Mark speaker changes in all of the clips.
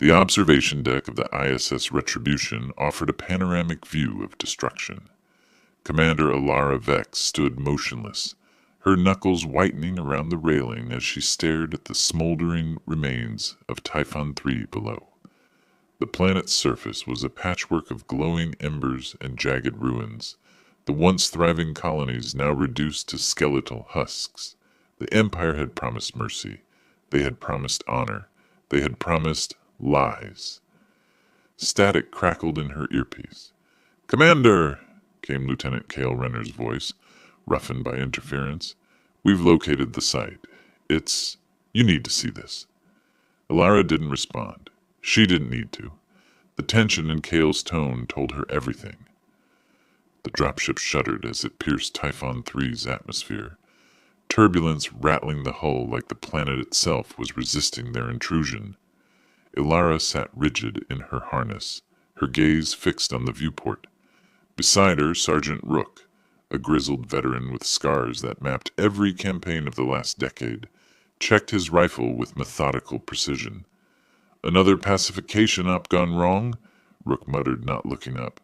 Speaker 1: The observation deck of the ISS Retribution offered a panoramic view of destruction. Commander Alara Vex stood motionless, her knuckles whitening around the railing as she stared at the smoldering remains of Typhon 3 below. The planet's surface was a patchwork of glowing embers and jagged ruins, the once thriving colonies now reduced to skeletal husks. The Empire had promised mercy. They had promised honor. They had promised lies. Static crackled in her earpiece. "Commander!" came Lieutenant Cale Renner's voice, roughened by interference. "We've located the site. You need to see this." Alara didn't respond. She didn't need to. The tension in Cale's tone told her everything. The dropship shuddered as it pierced Typhon 3's atmosphere, turbulence rattling the hull like the planet itself was resisting their intrusion. Alara sat rigid in her harness, her gaze fixed on the viewport. Beside her, Sergeant Rook, a grizzled veteran with scars that mapped every campaign of the last decade, checked his rifle with methodical precision. "Another pacification op gone wrong?" Rook muttered, not looking up.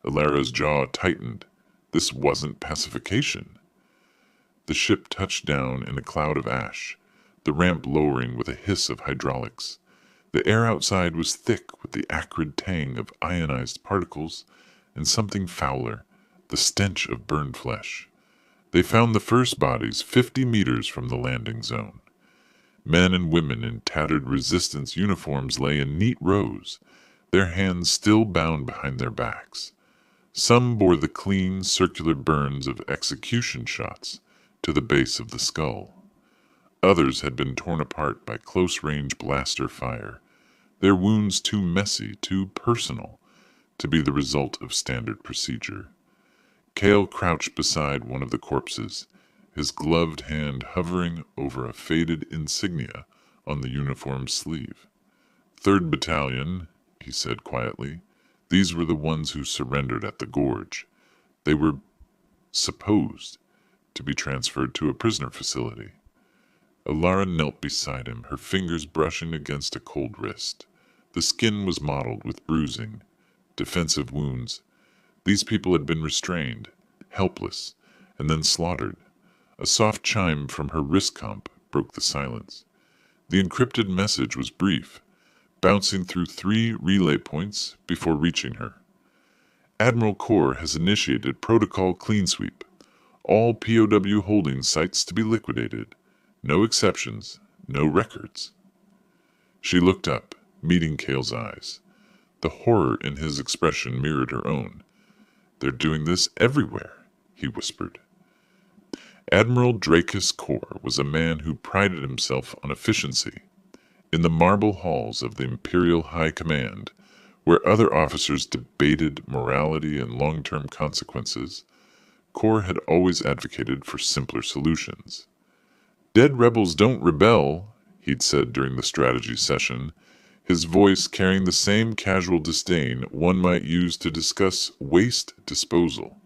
Speaker 1: Alara's jaw tightened. This wasn't pacification. The ship touched down in a cloud of ash, the ramp lowering with a hiss of hydraulics. The air outside was thick with the acrid tang of ionized particles and something fouler, the stench of burned flesh. They found the first bodies 50 meters from the landing zone. Men and women in tattered resistance uniforms lay in neat rows, their hands still bound behind their backs. Some bore the clean, circular burns of execution shots to the base of the skull. Others had been torn apart by close-range blaster fire, their wounds too messy, too personal, to be the result of standard procedure. Cale crouched beside one of the corpses, his gloved hand hovering over a faded insignia on the uniform's sleeve. "3rd Battalion," he said quietly. These were the ones who surrendered at the gorge. They were supposed to be transferred to a prisoner facility. Alara knelt beside him, her fingers brushing against a cold wrist. The skin was mottled with bruising, defensive wounds. These people had been restrained, helpless, and then slaughtered. A soft chime from her wrist comp broke the silence. The encrypted message was brief, bouncing through 3 relay points before reaching her. "Admiral Kor has initiated protocol clean sweep. All POW holding sites to be liquidated. No exceptions, no records." She looked up, meeting Cale's eyes. The horror in his expression mirrored her own. "They're doing this everywhere," he whispered. Admiral Dracus Kor was a man who prided himself on efficiency. In the marble halls of the Imperial High Command, where other officers debated morality and long-term consequences, Kor had always advocated for simpler solutions. "Dead rebels don't rebel," he'd said during the strategy session, his voice carrying the same casual disdain one might use to discuss waste disposal.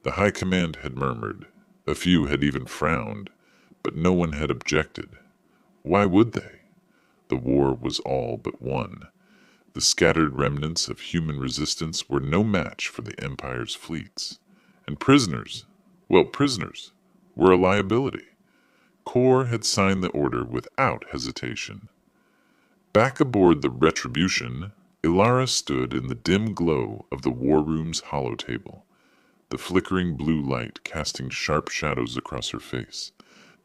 Speaker 1: The High Command had murmured. A few had even frowned, but no one had objected. Why would they? The war was all but won. The scattered remnants of human resistance were no match for the Empire's fleets. And prisoners, prisoners were a liability. Kor had signed the order without hesitation. Back aboard the Retribution, Alara stood in the dim glow of the war room's hollow table, the flickering blue light casting sharp shadows across her face.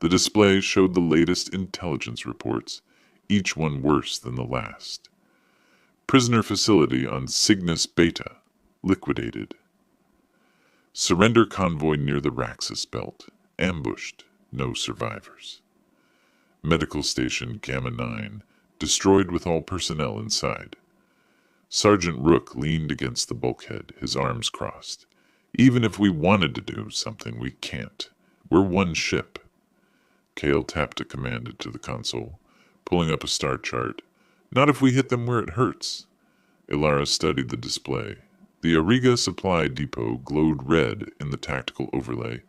Speaker 1: The display showed the latest intelligence reports, each one worse than the last. Prisoner facility on Cygnus Beta, liquidated. Surrender convoy near the Raxus belt, ambushed, no survivors. Medical station Gamma 9, destroyed with all personnel inside. Sergeant Rook leaned against the bulkhead, his arms crossed. "Even if we wanted to do something, we can't. We're one ship." Cale tapped a command into the console, pulling up a star chart. "Not if we hit them where it hurts." Alara studied the display. The Auriga supply depot glowed red in the tactical overlay.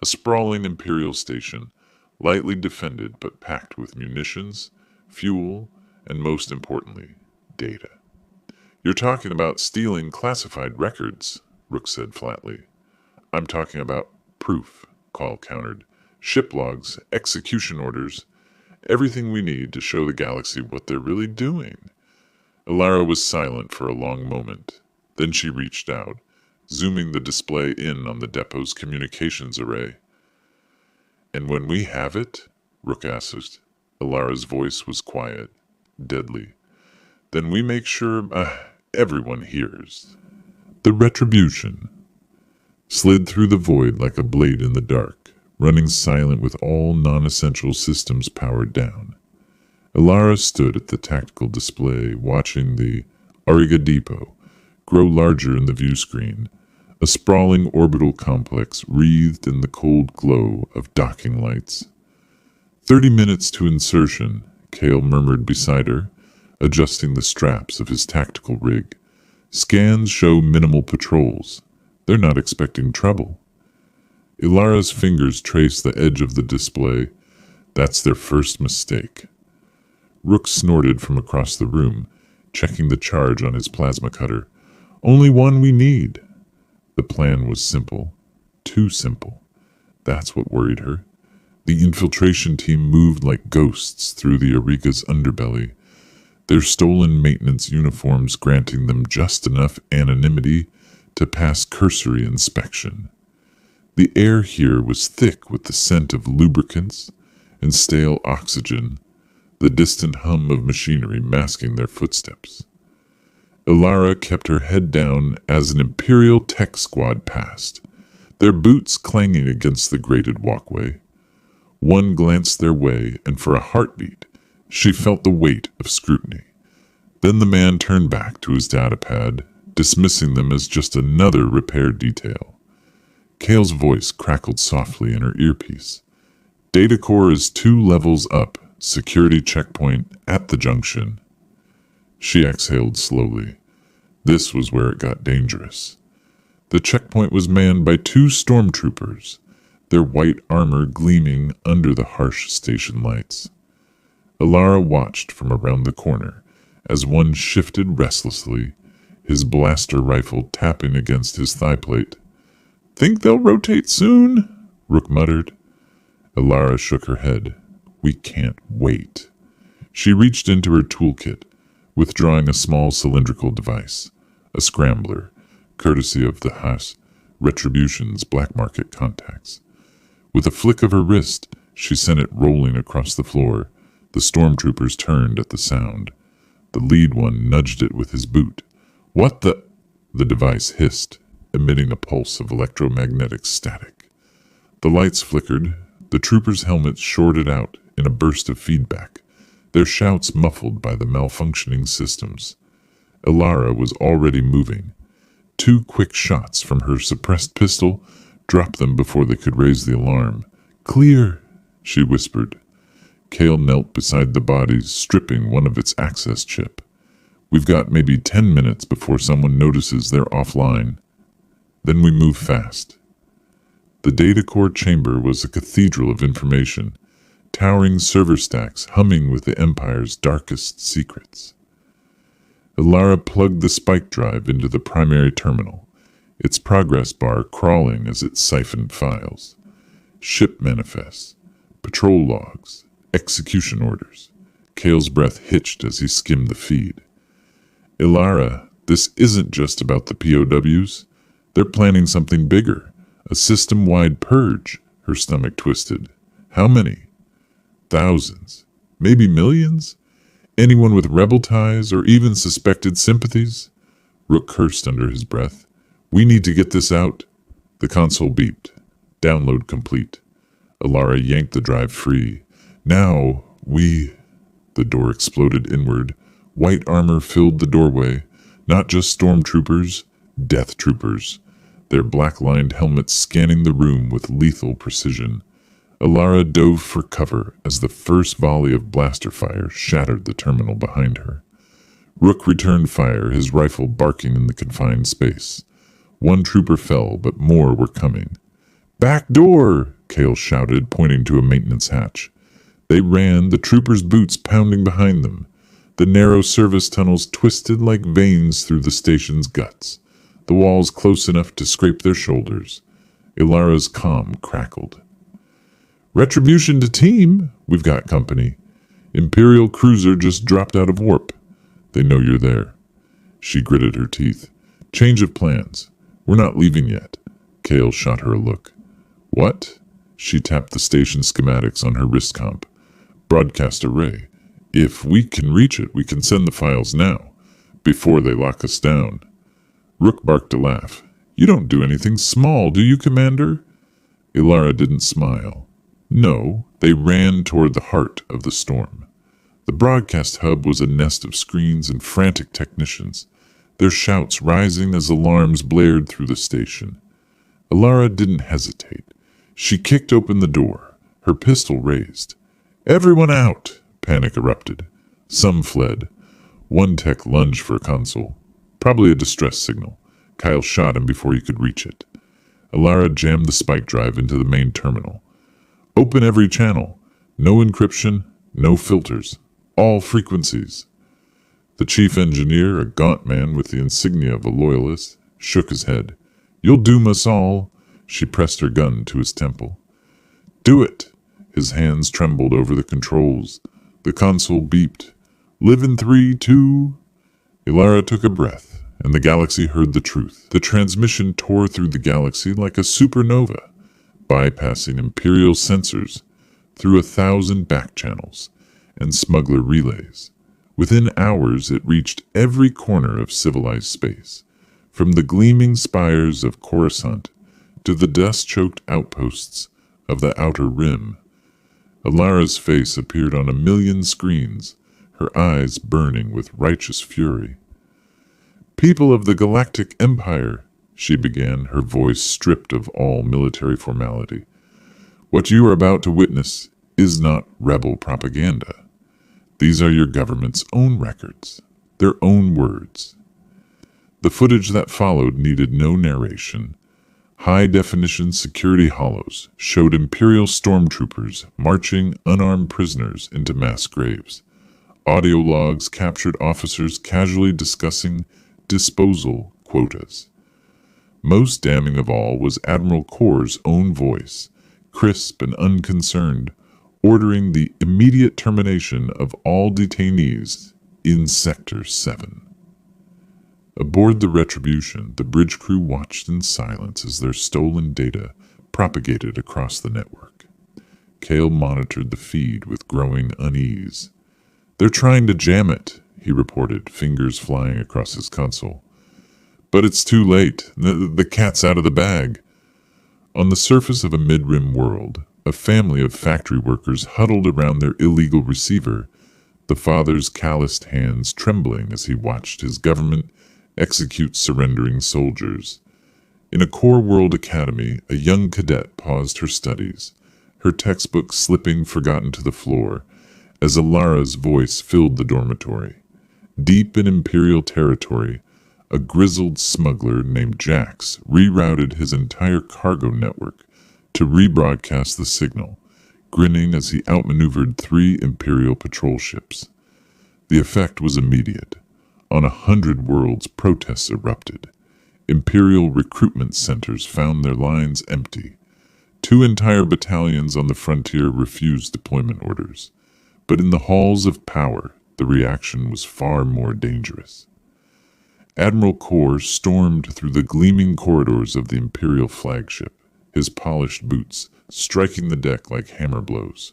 Speaker 1: A sprawling Imperial station, lightly defended but packed with munitions, fuel, and most importantly, Data. You're talking about stealing classified records, Rook said flatly. I'm talking about proof, Call countered. Ship logs, execution orders, everything we need to show the galaxy what they're really doing. Alara was silent for a long moment. Then she reached out, zooming the display in on the depot's communications array. And when we have it? Rook asked. Alara's voice was quiet, deadly. Then we make sure everyone hears. The retribution slid through the void like a blade in the dark, running silent with all non-essential systems powered down. Alara stood at the tactical display, watching the Ariga Depot grow larger in the view screen, a sprawling orbital complex wreathed in the cold glow of docking lights. 30 minutes to insertion, Kale murmured beside her, adjusting the straps of his tactical rig. Scans show minimal patrols. They're not expecting trouble. Ilara's fingers traced the edge of the display. That's their first mistake. Rook snorted from across the room, checking the charge on his plasma cutter. Only one we need. The plan was simple. Too simple. That's what worried her. The infiltration team moved like ghosts through the Ariga's underbelly, their stolen maintenance uniforms granting them just enough anonymity to pass cursory inspection. The air here was thick with the scent of lubricants and stale oxygen, the distant hum of machinery masking their footsteps. Alara kept her head down as an Imperial tech squad passed, their boots clanging against the grated walkway. One glanced their way, and for a heartbeat, she felt the weight of scrutiny. Then the man turned back to his datapad, dismissing them as just another repair detail. Kale's voice crackled softly in her earpiece. Data core is 2 levels up, security checkpoint at the junction. She exhaled slowly. This was where it got dangerous. The checkpoint was manned by 2 stormtroopers, their white armor gleaming under the harsh station lights. Alara watched from around the corner as one shifted restlessly, his blaster rifle tapping against his thigh plate. Think they'll rotate soon? Rook muttered. Alara shook her head. We can't wait. She reached into her toolkit, withdrawing a small cylindrical device, a scrambler, courtesy of the Haas Retribution's black market contacts. With a flick of her wrist, she sent it rolling across the floor. The stormtroopers turned at the sound. The lead one nudged it with his boot. What the? The device hissed, emitting a pulse of electromagnetic static. The lights flickered. The troopers' helmets shorted out in a burst of feedback, their shouts muffled by the malfunctioning systems. Alara was already moving. 2 quick shots from her suppressed pistol dropped them before they could raise the alarm. Clear, she whispered. Kale knelt beside the bodies, stripping one of its access chip. We've got maybe 10 minutes before someone notices they're offline. Then we move fast. The data core chamber was a cathedral of information, towering server stacks humming with the Empire's darkest secrets. Alara plugged the spike drive into the primary terminal, its progress bar crawling as it siphoned files. Ship manifests, patrol logs, execution orders. Kale's breath hitched as he skimmed the feed. Alara, this isn't just about the POWs. They're planning something bigger, a system-wide purge. Her stomach twisted. How many? Thousands, maybe millions? Anyone with rebel ties or even suspected sympathies? Rook cursed under his breath. We need to get this out. The console beeped. Download complete. Alara yanked the drive free. Now, The door exploded inward. White armor filled the doorway. Not just stormtroopers, death troopers. Their black-lined helmets scanning the room with lethal precision. Alara dove for cover as the first volley of blaster fire shattered the terminal behind her. Rook returned fire, his rifle barking in the confined space. One trooper fell, but more were coming. Back door! Kale shouted, pointing to a maintenance hatch. They ran, the troopers' boots pounding behind them. The narrow service tunnels twisted like veins through the station's guts, the walls close enough to scrape their shoulders. Ilara's comm crackled. Retribution to team, we've got company. Imperial cruiser just dropped out of warp. They know you're there. She gritted her teeth. Change of plans. We're not leaving yet. Kale shot her a look. What? She tapped the station schematics on her wrist comp. Broadcast array. If we can reach it, we can send the files now, before they lock us down. Rook barked a laugh. You don't do anything small, do you, Commander? Ilara didn't smile. No, they ran toward the heart of the storm. The broadcast hub was a nest of screens and frantic technicians, their shouts rising as alarms blared through the station. Ilara didn't hesitate. She kicked open the door, her pistol raised. Everyone out! Panic erupted. Some fled. One tech lunged for a console. Probably a distress signal. Kyle shot him before he could reach it. Ilara jammed the spike drive into the main terminal. Open every channel. No encryption, no filters. All frequencies. The chief engineer, a gaunt man with the insignia of a loyalist, shook his head. You'll doom us all. She pressed her gun to his temple. Do it! His hands trembled over the controls. The console beeped. Live in 3, 2... Ilara took a breath, and the galaxy heard the truth. The transmission tore through the galaxy like a supernova, bypassing Imperial sensors through 1,000 back channels and smuggler relays. Within hours, it reached every corner of civilized space, from the gleaming spires of Coruscant to the dust-choked outposts of the Outer Rim. Ilara's face appeared on 1,000,000 screens, her eyes burning with righteous fury. People of the Galactic Empire, she began, her voice stripped of all military formality. What you are about to witness is not rebel propaganda. These are your government's own records, their own words. The footage that followed needed no narration. High-definition security hollows showed Imperial stormtroopers marching unarmed prisoners into mass graves. Audio logs captured officers casually discussing disposal quotas. Most damning of all was Admiral Kor's own voice, crisp and unconcerned, ordering the immediate termination of all detainees in Sector 7. Aboard the Retribution, the bridge crew watched in silence as their stolen data propagated across the network. Kale monitored the feed with growing unease. They're trying to jam it, he reported, fingers flying across his console. But it's too late. The cat's out of the bag. On the surface of a mid-rim world, a family of factory workers huddled around their illegal receiver, the father's calloused hands trembling as he watched his government execute surrendering soldiers. In a core world academy, a young cadet paused her studies, her textbook slipping forgotten to the floor, as Ilara's voice filled the dormitory. Deep in Imperial territory, a grizzled smuggler named Jax rerouted his entire cargo network to rebroadcast the signal, grinning as he outmaneuvered 3 Imperial patrol ships. The effect was immediate. On 100 worlds, protests erupted. Imperial recruitment centers found their lines empty. 2 entire battalions on the frontier refused deployment orders. But in the halls of power, the reaction was far more dangerous. Admiral Kor stormed through the gleaming corridors of the Imperial flagship, his polished boots striking the deck like hammer blows.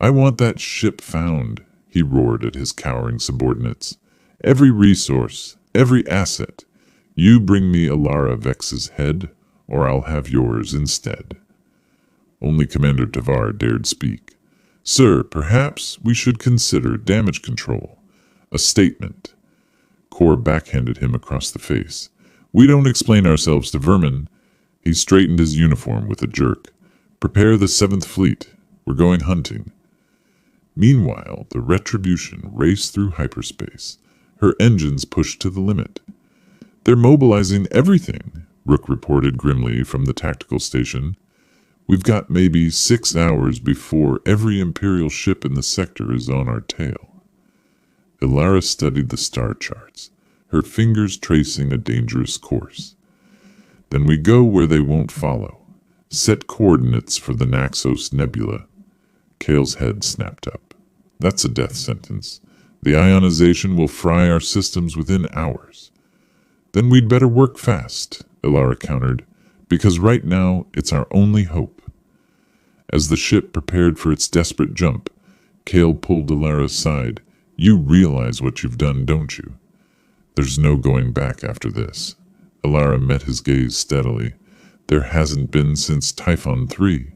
Speaker 1: I want that ship found, he roared at his cowering subordinates. Every resource, every asset. You bring me Ilara Vex's head, or I'll have yours instead. Only Commander Tavar dared speak. Sir, perhaps we should consider damage control. A statement. Kor backhanded him across the face. We don't explain ourselves to vermin. He straightened his uniform with a jerk. Prepare the 7th Fleet. We're going hunting. Meanwhile, the Retribution raced through hyperspace, her engines pushed to the limit. They're mobilizing everything, Rook reported grimly from the tactical station. We've got maybe 6 hours before every Imperial ship in the sector is on our tail. Ilara studied the star charts, her fingers tracing a dangerous course. Then we go where they won't follow. Set coordinates for the Naxos Nebula. Kale's head snapped up. That's a death sentence. The ionization will fry our systems within hours. Then we'd better work fast, Ilara countered, because right now it's our only hope. As the ship prepared for its desperate jump, Kale pulled Ilara aside. You realize what you've done, don't you? There's no going back after this. Ilara met his gaze steadily. There hasn't been since Typhon 3.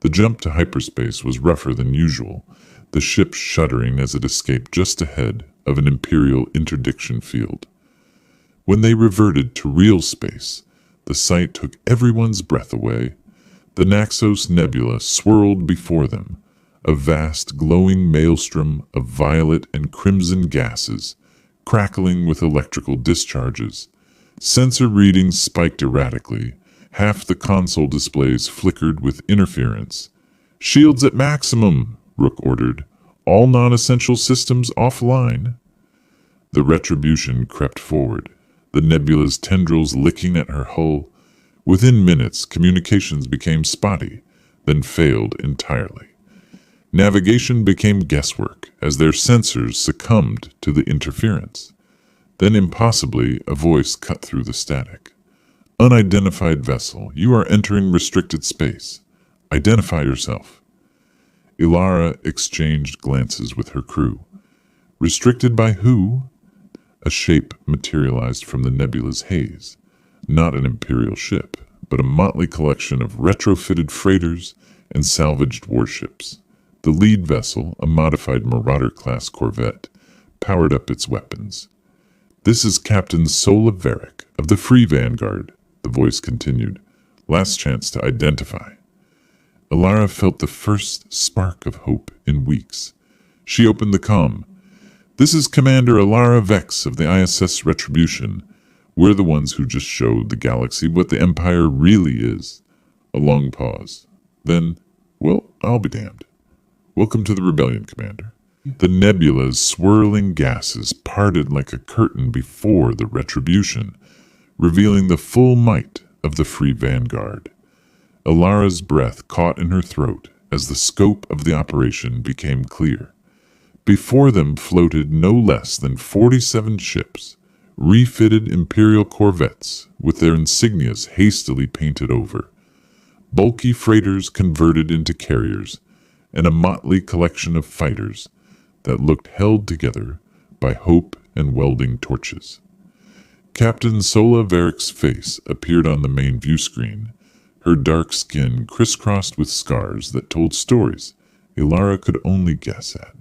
Speaker 1: The jump to hyperspace was rougher than usual, the ship shuddering as it escaped just ahead of an Imperial interdiction field. When they reverted to real space, the sight took everyone's breath away. The Naxos Nebula swirled before them, a vast glowing maelstrom of violet and crimson gases, crackling with electrical discharges. Sensor readings spiked erratically. Half the console displays flickered with interference. Shields at maximum, Rook ordered. All non-essential systems offline. The Retribution crept forward, the nebula's tendrils licking at her hull. Within minutes, communications became spotty, then failed entirely. Navigation became guesswork as their sensors succumbed to the interference. Then impossibly, a voice cut through the static. Unidentified vessel, you are entering restricted space. Identify yourself. Ilara exchanged glances with her crew. Restricted by who? A shape materialized from the nebula's haze. Not an Imperial ship, but a motley collection of retrofitted freighters and salvaged warships. The lead vessel, a modified Marauder-class corvette, powered up its weapons. This is Captain Sola Varick of the Free Vanguard, the voice continued. Last chance to identify. Ilara felt the first spark of hope in weeks. She opened the comm. This is Commander Ilara Vex of the ISS Retribution. We're the ones who just showed the galaxy what the Empire really is. A long pause. Then, well, I'll be damned. Welcome to the Rebellion, Commander. The nebula's swirling gases parted like a curtain before the Retribution, revealing the full might of the Free Vanguard. Ilara's breath caught in her throat as the scope of the operation became clear. Before them floated no less than 47 ships, refitted Imperial corvettes with their insignias hastily painted over, bulky freighters converted into carriers, and a motley collection of fighters that looked held together by hope and welding torches. Captain Sola Varick's face appeared on the main view screen, her dark skin crisscrossed with scars that told stories Ilara could only guess at.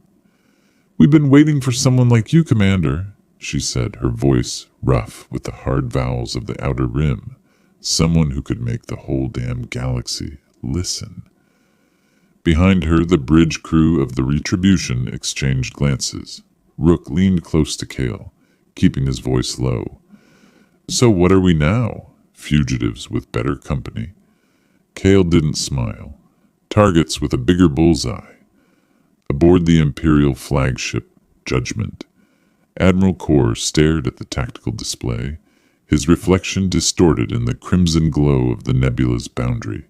Speaker 1: We've been waiting for someone like you, Commander, she said, her voice rough with the hard vowels of the Outer Rim. Someone who could make the whole damn galaxy listen. Behind her, the bridge crew of the Retribution exchanged glances. Rook leaned close to Kale, keeping his voice low. So what are we now? Fugitives with better company. Kale didn't smile. Targets with a bigger bullseye. Aboard the Imperial flagship, Judgment, Admiral Kor stared at the tactical display, his reflection distorted in the crimson glow of the nebula's boundary.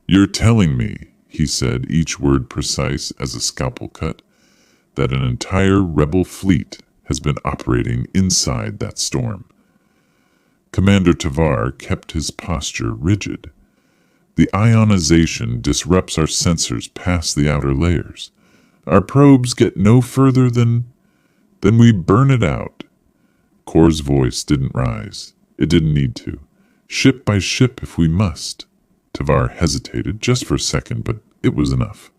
Speaker 1: You're telling me, he said, each word precise as a scalpel cut, that an entire rebel fleet has been operating inside that storm. Commander Tavar kept his posture rigid. The ionization disrupts our sensors past the outer layers. Our probes get no further than we burn it out. Kor's voice didn't rise. It didn't need to. Ship by ship if we must. Tavar hesitated just for a second, but it was enough.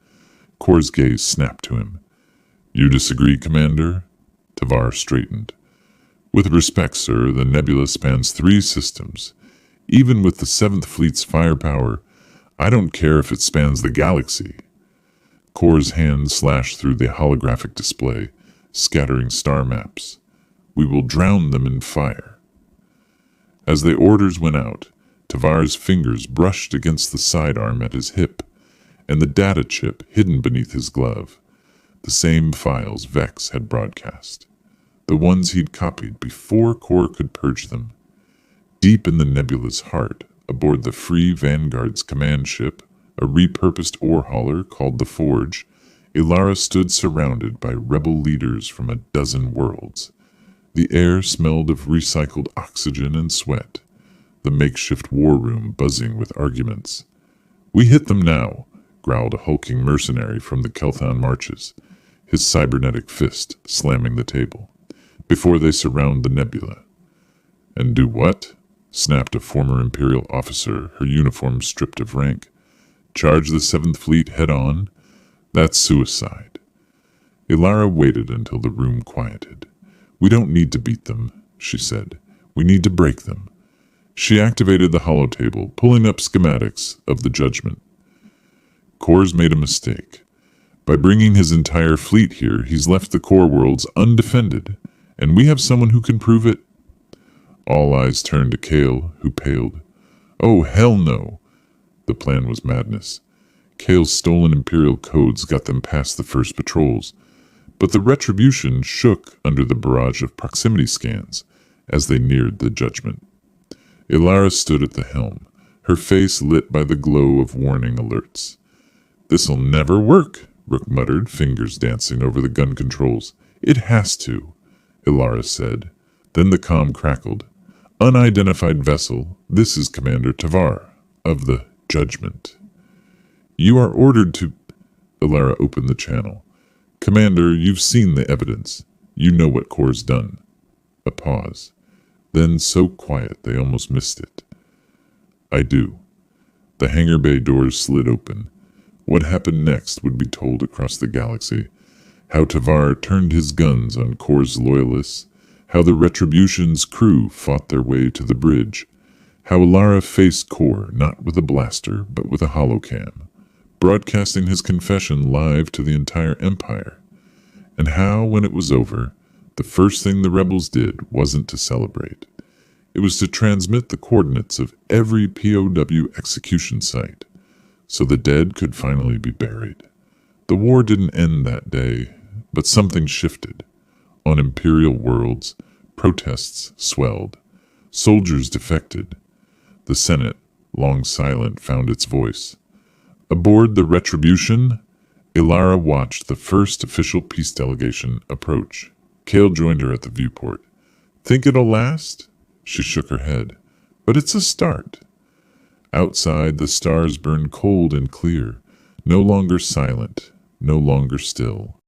Speaker 1: Kor's gaze snapped to him. You disagree, Commander? Tavar straightened. With respect, sir, the nebula spans 3 systems. Even with the 7th Fleet's firepower, I don't care if it spans the galaxy. Kor's hand slashed through the holographic display, scattering star maps. We will drown them in fire. As the orders went out, Tavar's fingers brushed against the sidearm at his hip, and the data chip hidden beneath his glove. the same files Vex had broadcast, the ones he'd copied before Core could purge them. Deep in the nebula's heart, aboard the Free Vanguard's command ship, a repurposed ore hauler called the Forge, Ilara stood surrounded by rebel leaders from a dozen worlds. The air smelled of recycled oxygen and sweat, the makeshift war room buzzing with arguments. "We hit them now," growled a hulking mercenary from the Kelthon marches, his cybernetic fist slamming the table, "before they surround the nebula." "And do what?" snapped a former Imperial officer, her uniform stripped of rank. "Charge the 7th Fleet head-on? That's suicide." Ilara waited until the room quieted. "We don't need to beat them," she said. "We need to break them." She activated the holotable, pulling up schematics of the Judgment. "Core's made a mistake. By bringing his entire fleet here, he's left the core worlds undefended, and we have someone who can prove it." All eyes turned to Kale, who paled. "Oh, hell no!" The plan was madness. Kale's stolen Imperial codes got them past the first patrols, but the Retribution shook under the barrage of proximity scans as they neared the Judgment. Ilara stood at the helm, her face lit by the glow of warning alerts. "This'll never work," Rook muttered, fingers dancing over the gun controls. "It has to," Ilara said. Then the comm crackled. "Unidentified vessel, this is Commander Tavar, of the Judgment. You are ordered to—" Ilara opened the channel. "Commander, you've seen the evidence. You know what Core's done." A pause. Then so quiet they almost missed it. "I do." The hangar bay doors slid open. What happened next would be told across the galaxy. How Tavar turned his guns on Core's loyalists. How the Retribution's crew fought their way to the bridge. How Ilara faced Core not with a blaster but with a holocam, broadcasting his confession live to the entire Empire. And how, when it was over, the first thing the rebels did wasn't to celebrate. It was to transmit the coordinates of every POW execution site, so the dead could finally be buried. The war didn't end that day, but something shifted. On Imperial worlds, protests swelled. Soldiers defected. The Senate, long silent, found its voice. Aboard the Retribution, Ilara watched the first official peace delegation approach. Kale joined her at the viewport. "Think it'll last?" She shook her head. "But it's a start." Outside, the stars burned cold and clear, no longer silent, no longer still.